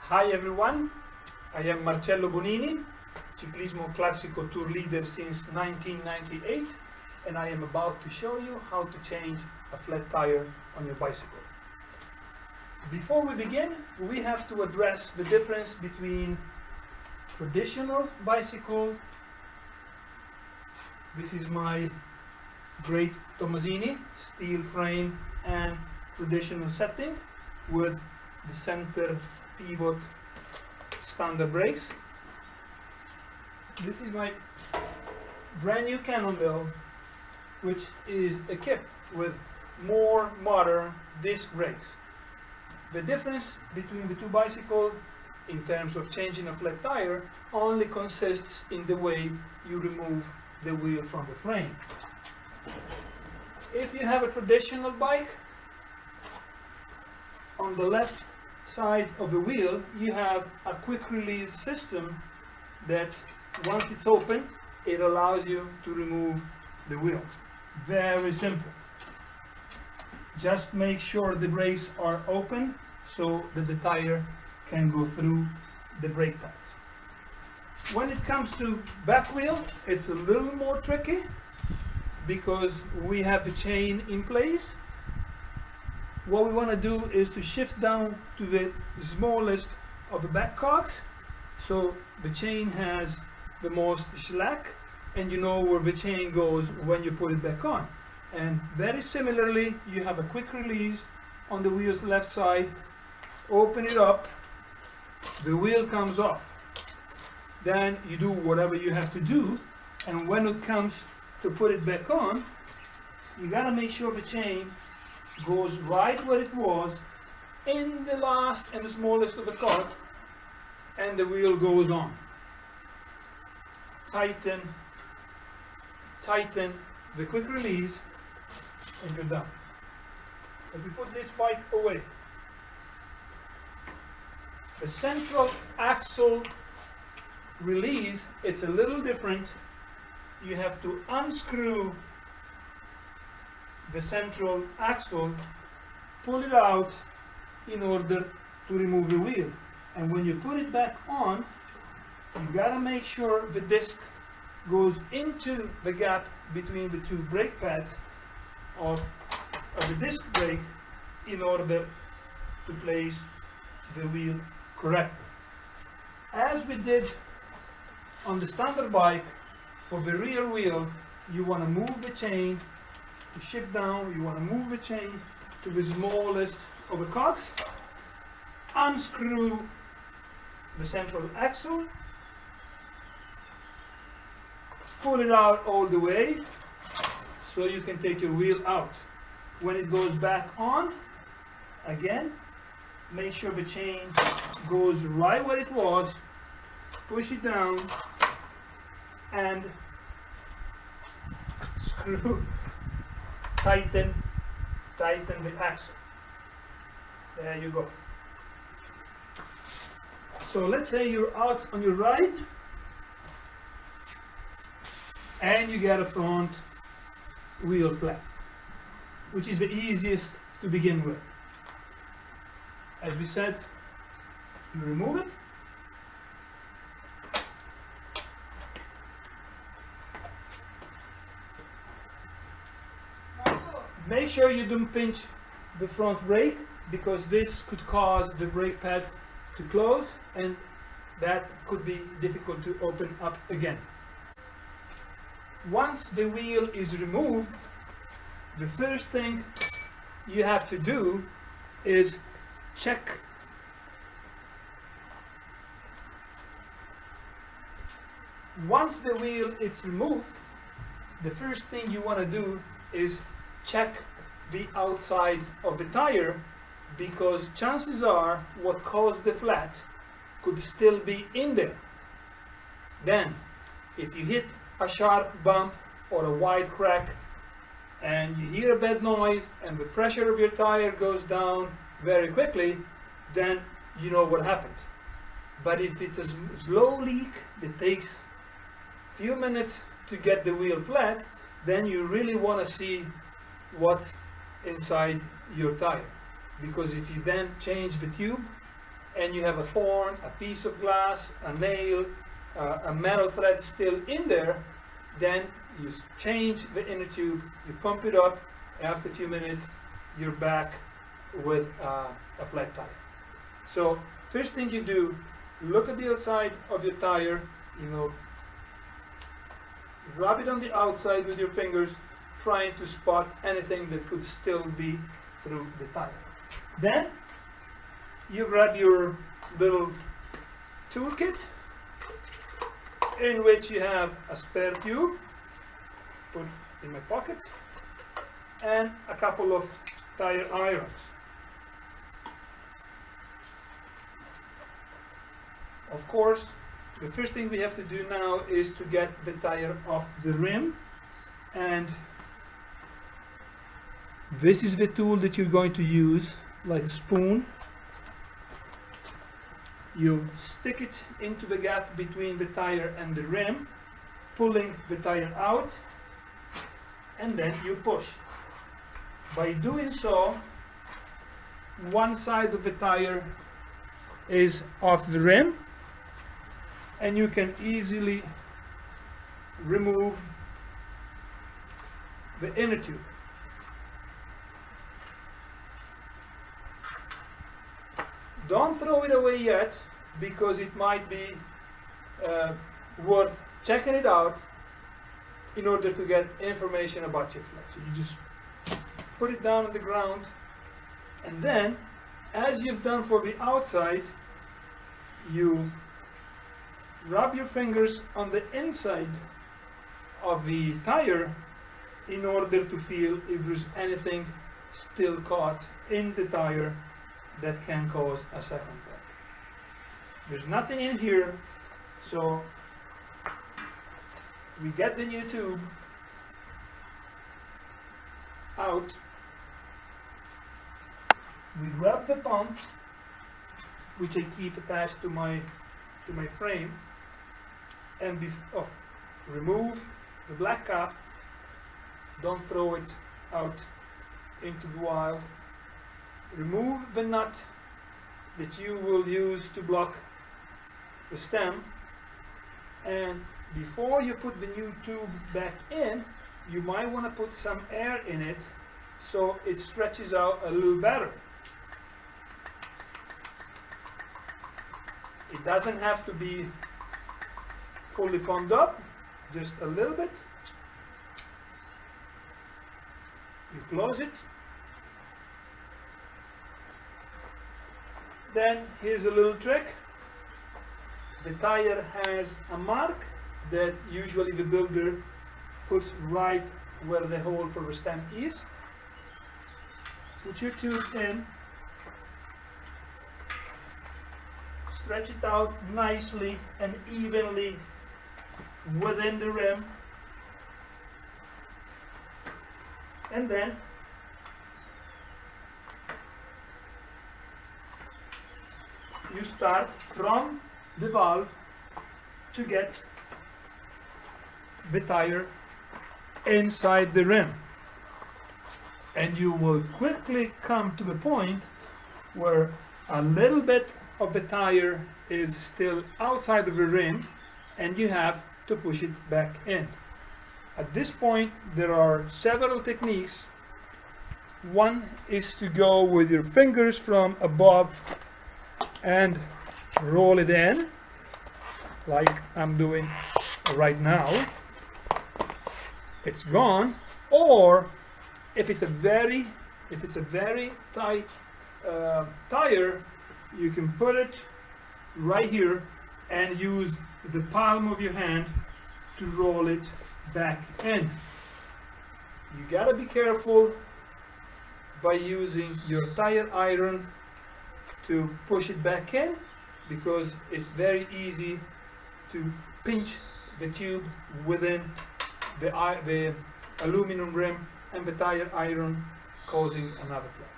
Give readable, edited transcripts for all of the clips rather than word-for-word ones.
Hi everyone, I am Marcello Bonini, Ciclismo Classico Tour leader since 1998, and I am about to show you how to change a flat tire on your bicycle. Before we begin, we have to address the difference between traditional bicycle. This is my great Tomasini, steel frame and traditional setting with the center pivot standard brakes. This is my brand new Cannonball, which is equipped with more modern disc brakes. The difference between the two bicycles in terms of changing a flat tire only consists in the way you remove the wheel from the frame. If you have a traditional bike, on the left side of the wheel you have a quick release system that once it's open it allows you to remove the wheel. Very simple. Just make sure the brakes are open so that the tire can go through the brake pads. When it comes to back wheel, it's a little more tricky because we have the chain in place. What we want to do is to shift down to the smallest of the back cogs, so the chain has the most slack and you know where the chain goes when you put it back on. And very similarly, you have a quick release on the wheel's left side. Open it up, the wheel comes off. Then you do whatever you have to do, and when it comes to put it back on, you gotta make sure the chain goes right where it was in the last and the smallest of the cog, and the wheel goes on. Tighten the quick release and you're done. If we put this bike away, the central axle release, it's a little different. You have to unscrew the central axle, pull it out in order to remove the wheel. And when you put it back on, you gotta make sure the disc goes into the gap between the two brake pads of the disc brake in order to place the wheel correctly. As we did on the standard bike, for the rear wheel, you want to move the chain to shift down, you want to move the chain to the smallest of the cogs, unscrew the central axle, pull it out all the way so you can take your wheel out. When it goes back on, again, make sure the chain goes right where it was, push it down and screw, tighten the axle. There you go. So let's say you're out on your ride and you get a front wheel flat, which is the easiest to begin with. As we said, you remove it, make sure you don't pinch the front brake because this could cause the brake pad to close and that could be difficult to open up again. Once the wheel is removed, the first thing you have to do is check once the wheel is removed, the first thing you want to do is check the outside of the tire, because chances are what caused the flat could still be in there. Then if you hit a sharp bump or a wide crack and you hear a bad noise and the pressure of your tire goes down very quickly, then you know what happened. But if it's a slow leak that takes a few minutes to get the wheel flat, then you really want to see what's inside your tire, because if you then change the tube and you have a thorn, a piece of glass, a nail, a metal thread still in there, then you change the inner tube, you pump it up, after a few minutes you're back with a flat tire. So first thing you do, look at the outside of your tire, rub it on the outside with your fingers, trying to spot anything that could still be through the tire. Then you grab your little toolkit in which you have a spare tube, put in my pocket, and a couple of tire irons. Of course, the first thing we have to do now is to get the tire off the rim, and this is the tool that you're going to use, like a spoon. You stick it into the gap between the tire and the rim, pulling the tire out, and then you push. By doing so, one side of the tire is off the rim, and you can easily remove the inner tube. Don't throw it away yet, because it might be worth checking it out in order to get information about your flat. So you just put it down on the ground, and then, as you've done for the outside, you rub your fingers on the inside of the tire in order to feel if there's anything still caught in the tire that can cause a second flat. There's nothing in here, so we get the new tube out, we grab the pump, which I keep attached to my frame, and remove the black cap. Don't throw it out into the wild. Remove the nut that you will use to block the stem, and before you put the new tube back in, you might want to put some air in it so it stretches out a little better. It doesn't have to be fully pumped up, just a little bit. You close it. Then here's a little trick. The tire has a mark that usually the builder puts right where the hole for the stem is. Put your tube in, stretch it out nicely and evenly within the rim, and then you start from the valve to get the tire inside the rim, and you will quickly come to the point where a little bit of the tire is still outside of the rim and you have to push it back in. At this point there are several techniques. One is to go with your fingers from above and roll it in like I'm doing right now. It's gone. Or if it's a very tight tire, you can put it right here and use the palm of your hand to roll it back in. You gotta be careful by using your tire iron to push it back in, because it's very easy to pinch the tube within the aluminum rim and the tire iron, causing another flat.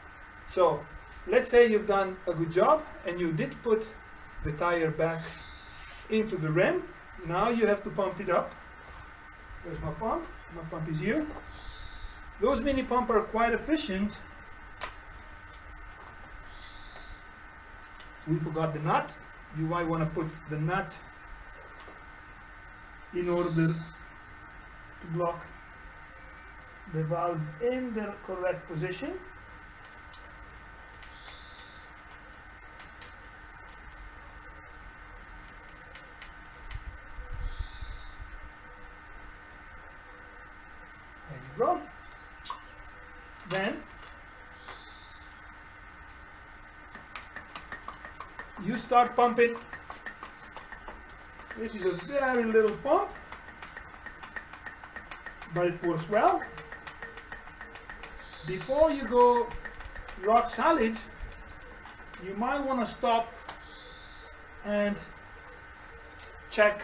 So let's say you've done a good job and you did put the tire back into the rim. Now you have to pump it up. There's my pump. My pump is here. Those mini pumps are quite efficient. We forgot the nut. You might want to put the nut in order to block the valve in the correct position. There you go. Then you start pumping. This is a very little pump, but it works well. Before you go rock solid, you might want to stop and check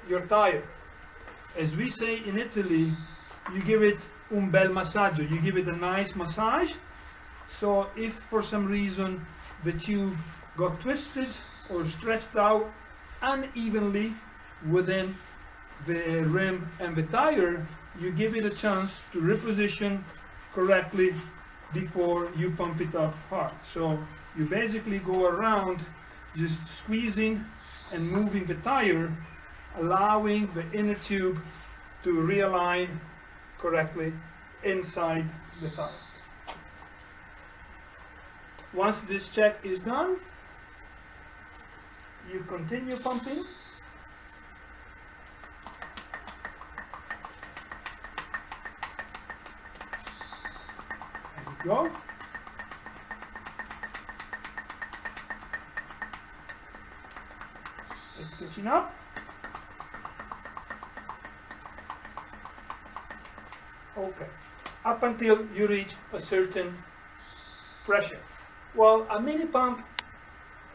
your tire. As we say in Italy, you give it un bel massaggio, you give it a nice massage. So if for some reason the tube got twisted or stretched out unevenly within the rim and the tire, you give it a chance to reposition correctly before you pump it up hard. So you basically go around just squeezing and moving the tire, allowing the inner tube to realign correctly inside the tire. Once this check is done, you continue pumping. There you go. It's catching up. Okay, up until you reach a certain pressure. Well, a mini pump,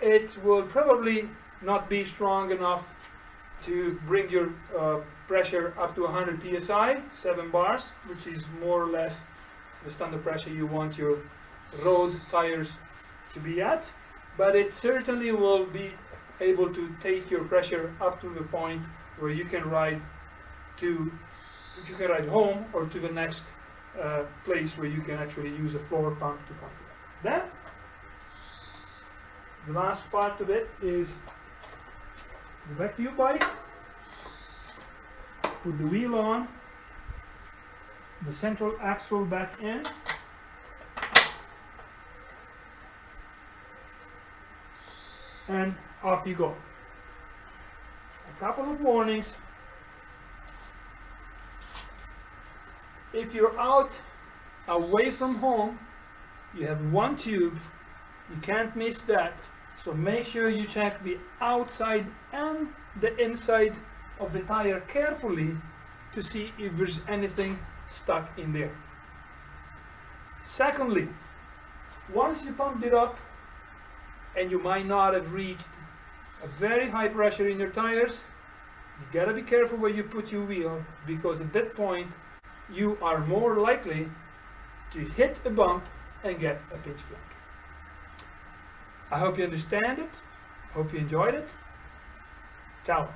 it will probably not be strong enough to bring your pressure up to 100 psi, 7 bars, which is more or less the standard pressure you want your road tires to be at. But it certainly will be able to take your pressure up to the point where you can ride home or to the next place where you can actually use a floor pump to pump it up. Then the last part of it is go back to your bike, put the wheel on, the central axle back in, and off you go. A couple of warnings. If you're out away from home, you have one tube, you can't miss that. So make sure you check the outside and the inside of the tire carefully to see if there's anything stuck in there. Secondly, once you pumped it up and you might not have reached a very high pressure in your tires, you gotta be careful where you put your wheel, because at that point you are more likely to hit a bump and get a pitch flat. I hope you understand it. Hope you enjoyed it. Ciao.